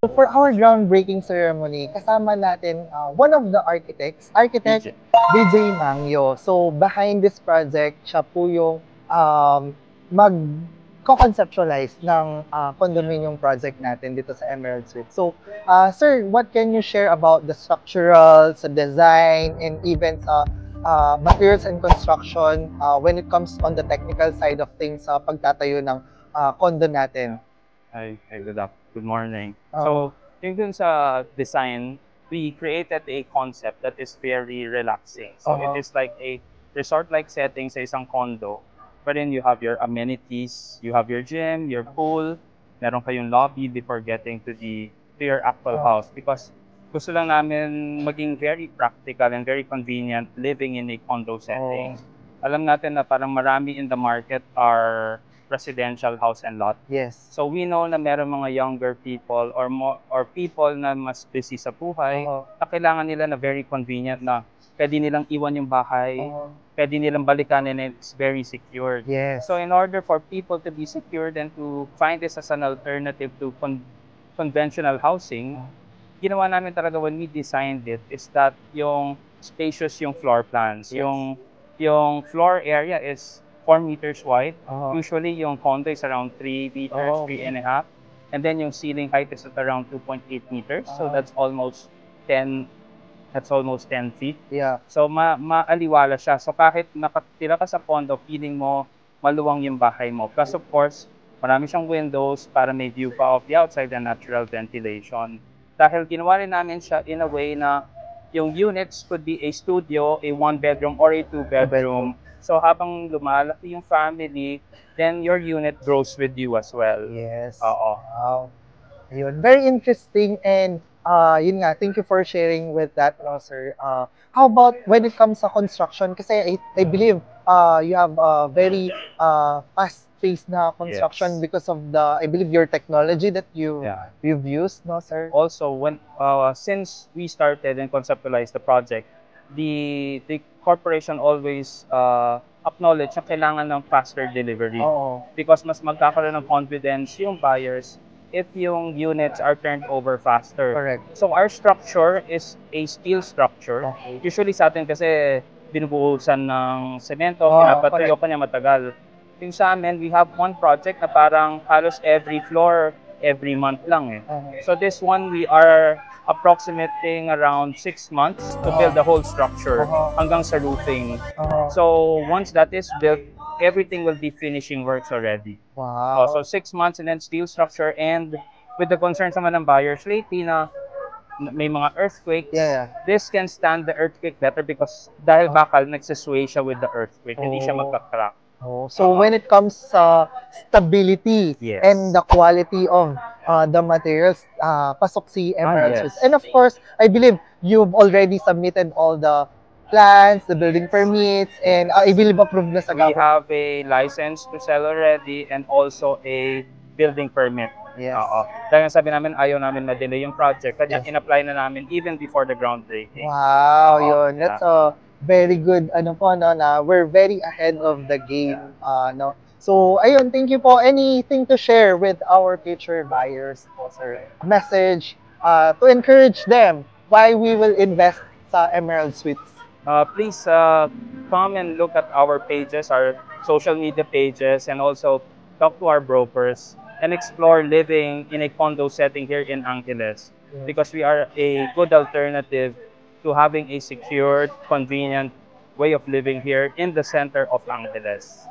So for our groundbreaking ceremony, kasama natin one of the architects, Architect DJ Mangyo. So behind this project, siya po yung mag-conceptualize ng condominium project natin dito sa Emerald Suite. So sir, what can you share about the structurals, the design, and even materials and construction when it comes on the technical side of things sa pagtatayo ng condo natin? Hi, good morning. Oo. So, yung dun sa design, we created a concept that is very relaxing. So, Oo. it is like a resort-like setting sa isang condo, wherein you have your amenities, you have your gym, your pool, meron kayong lobby before getting to your actual Oo. house. Because gusto lang namin maging very practical and very convenient living in a condo setting. Alam natin na parang marami in the market are residential house and lot. Yes. So we know na meron mga younger people or people na mas busy sa buhay, Oo. na kailangan nila na very convenient na pwede nilang iwan yung bahay, Oo. pwede nilang balikan and it's very secured. Yes. So in order for people to be secured and to find this as an alternative to conventional housing, ginawa namin talaga when we designed it is that yung spacious yung floor plans. Yes. Yung floor area is 4 meters wide. Oo. Usually yung condo is around 3 meters, Oh, 3.5. And then yung ceiling height is at around 2.8 meters. So Ah. that's almost 10 feet. Yeah. So maaliwala siya. So kahit nakatira ka sa condo, feeling mo maluwang yung bahay mo. Plus of course, marami siyang windows para may view pa of the outside and natural ventilation. Dahil ginawa rin namin siya in a way na yung units could be a studio, a 1-bedroom, or a 2-bedroom. So habang lumalaki yung family, then your unit grows with you as well. Yes. Oo. Wow. Ayun. Very interesting and yun nga, thank you for sharing with that, no, sir. How about when it comes sa construction? Kasi I believe you have a very fast-paced na construction Yes. because of the, I believe, your technology that Yeah. you've used, no, sir? Also, since we started and conceptualized the project, the corporation always acknowledge na kailangan ng faster delivery. Oo. Because mas magkakaroon ng confidence yung buyers if yung units are turned over faster. Correct. So our structure is a steel structure. Okay. Usually sa atin kasi binubuhusan ng semento, Oo, pinapatuyo pa niya matagal. Yung sa amin, we have one project na parang halos every floor, every month lang eh. Okay. So this one, we are approximating around 6 months to build the whole structure hanggang sa roofing. So once that is built, everything will be finishing works already. Wow. So 6 months and then steel structure, and with the concerns naman ng buyers lately na may mga earthquakes, Yeah. this can stand the earthquake better because dahil bakal nagsisway siya with the earthquake, hindi siya Oh. magka-crack. Oh, so when it comes sa stability Yes. and the quality of the materials, pasok si Emerald yes. Suites. And of course, I believe you've already submitted all the plans, the building permits, and I believe approved na sa We government. have a license to sell already and also a building permit. Yes. Oo. Dahil sabi namin, ayaw namin ma-delay yung project. Kaya Yes. in-apply na namin even before the groundbreaking. Wow, Oo. yun. That's a very good, ano po, no, na we're very ahead of the game, no. So, ayun, thank you po. Anything to share with our future buyers po, sir? Message to encourage them why we will invest sa Emerald Suites. Please come and look at our pages, our social media pages, and also talk to our brokers and explore living in a condo setting here in Angeles, because we are a good alternative to having a secured, convenient way of living here in the center of Angeles.